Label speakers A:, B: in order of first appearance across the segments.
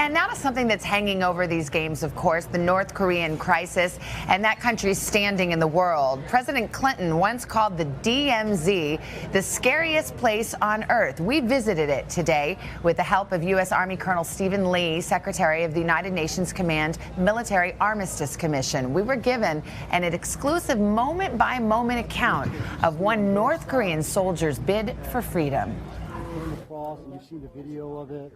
A: And now to something that's hanging over these games, of course, the North Korean crisis and that country's standing in the world. President Clinton once called the DMZ the scariest place on earth. We visited it today with the help of U.S. Army Colonel Stephen Lee, Secretary of the United Nations Command Military Armistice Commission. We were given an exclusive moment-by-moment account of one North Korean soldier's bid for freedom.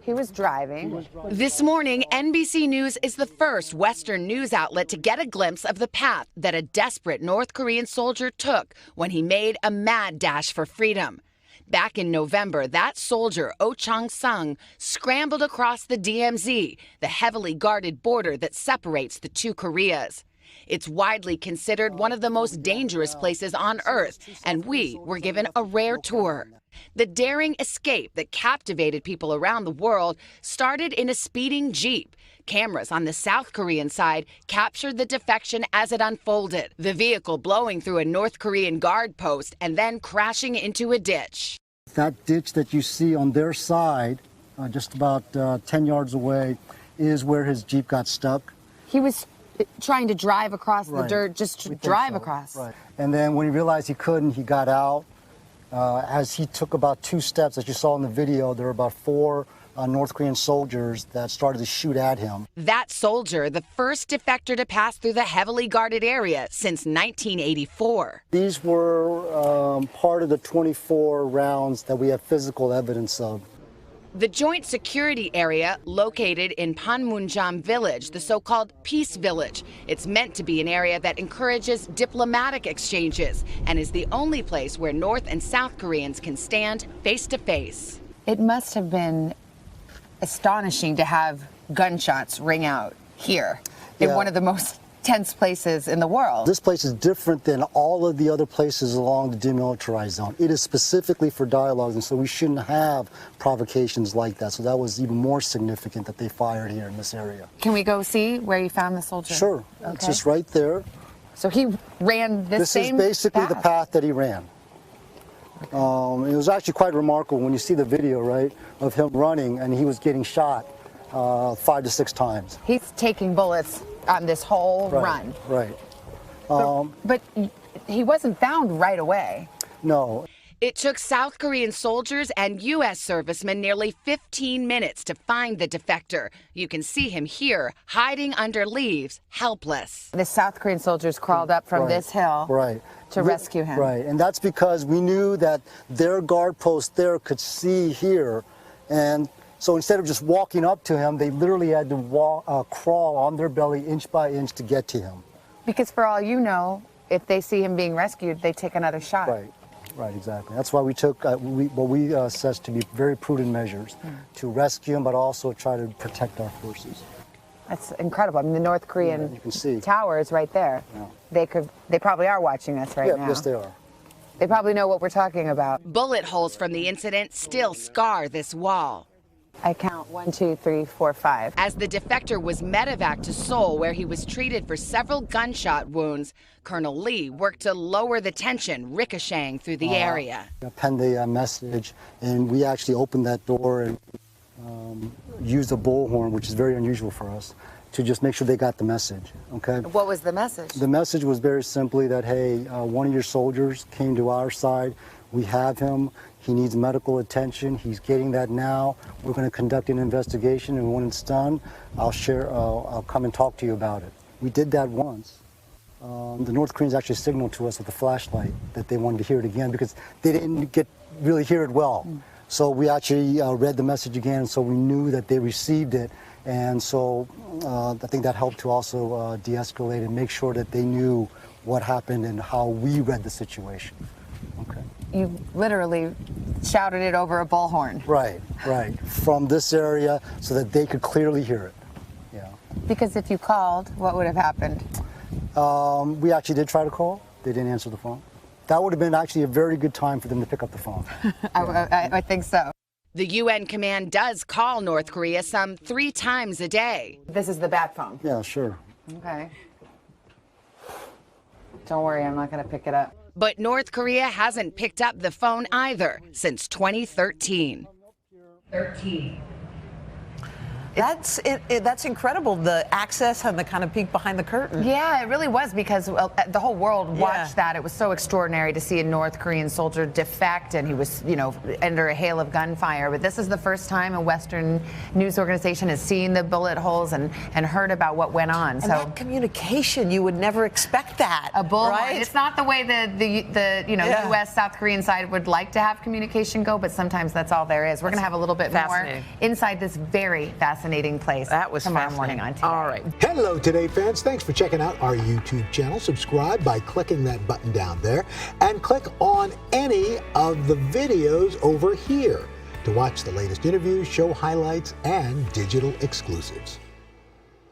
A: He was driving.
B: This morning, NBC News is the first Western news outlet to get a glimpse of the path that a desperate North Korean soldier took when he made a mad dash for freedom. Back in November, that soldier, Oh Chang-sung, scrambled across the DMZ, the heavily guarded border that separates the two Koreas. It's widely considered one of the most dangerous places on Earth, and we were given a rare tour. The daring escape that captivated people around the world started in a speeding Jeep. Cameras on the South Korean side captured the defection as it unfolded, the vehicle blowing through a North Korean guard post and then crashing into a ditch.
C: That ditch that you see on their side, just about 10 yards away, is where his Jeep got stuck.
A: He was trying to drive across the dirt, just to drive across.
C: Right. And then when he realized he couldn't, he got out. As he took about 2 steps, as you saw in the video, there were about 4 North Korean soldiers that started to shoot at him.
B: That soldier, the first defector to pass through the heavily guarded area since 1984.
C: These were part of the 24 rounds that we have physical evidence of.
B: The joint security area located in Panmunjom village, the so-called Peace Village. It's meant to be an area that encourages diplomatic exchanges and is the only place where North and South Koreans can stand face to face.
A: It must have been astonishing to have gunshots ring out here in one of the most tense places in the world.
C: This place is different than all of the other places along the demilitarized zone. It is specifically for dialogues, and so we shouldn't have provocations like that. So that was even more significant that they fired here in this area.
A: Can we go see where you found the soldier?
C: Sure. Okay. It's just right there.
A: So he ran this same
C: This is basically
A: path.
C: the path that he ran. It was actually quite remarkable when you see the video, right, of him running, and he was getting shot 5 to 6 times.
A: He's taking bullets on this whole run.
C: Right.
A: But he wasn't found right away.
C: No.
B: It took South Korean soldiers and U.S. servicemen nearly 15 minutes to find the defector. You can see him here, hiding under leaves, helpless.
A: The South Korean soldiers crawled up from this hill to rescue him.
C: Right, and that's because we knew that their guard post there could see here, and so instead of just walking up to him, they literally had to crawl on their belly inch by inch to get to him.
A: Because for all you know, if they see him being rescued, they take another shot.
C: Right, exactly. That's why we took what we assessed to be very prudent measures to rescue him, but also try to protect our forces.
A: That's incredible. I mean, the North Korean
C: you can see.
A: tower is right there.
C: Yeah.
A: They probably are watching us right now.
C: Yes, they are.
A: They probably know what we're talking about.
B: Bullet holes from the incident still scar this wall.
A: I count 1, 2, 3, 4, 5.
B: As the defector was medevaced to Seoul, where he was treated for several gunshot wounds, Colonel Lee worked to lower the tension ricocheting through the area.
C: I penned the message, and we actually opened that door and used a bullhorn, which is very unusual for us, to just make sure they got the message, okay?
A: What was the message?
C: The message was very simply that, hey, one of your soldiers came to our side. We have him. He needs medical attention. He's getting that now. We're going to conduct an investigation, and when it's done, I'll come and talk to you about it. We did that once. The North Koreans actually signaled to us with a flashlight that they wanted to hear it again because they didn't really hear it well. So we actually read the message again, so we knew that they received it. And so I think that helped to also de-escalate and make sure that they knew what happened and how we read the situation. Okay.
A: You literally shouted it over a bullhorn.
C: Right. From this area so that they could clearly hear it. Yeah.
A: Because if you called, what would have happened?
C: We actually did try to call. They didn't answer the phone. That would have been actually a very good time for them to pick up the phone.
A: I think so.
B: The UN command does call North Korea some 3 times a day.
A: This is the bat phone.
C: Yeah, sure.
A: Okay. Don't worry, I'm not going to pick it up.
B: But North Korea hasn't picked up the phone either since 2013.
D: That's incredible, the access and the kind of peek behind the curtain.
A: Yeah, it really was, because the whole world watched that. It was so extraordinary to see a North Korean soldier defect, and he was, under a hail of gunfire. But this is the first time a Western news organization has seen the bullet holes and heard about what went on.
D: And that communication, you would never expect that.
A: A bullhorn.
D: Right?
A: It's not the way the U.S. South Korean side would like to have communication go, but sometimes that's all there is. We're going to have a little bit more inside this very fascinating place.
D: That was
A: tomorrow morning on Today.
D: All right.
E: Hello, Today fans. Thanks for checking out our YouTube channel. Subscribe by clicking that button down there and click on any of the videos over here to watch the latest interviews, show highlights, and digital exclusives.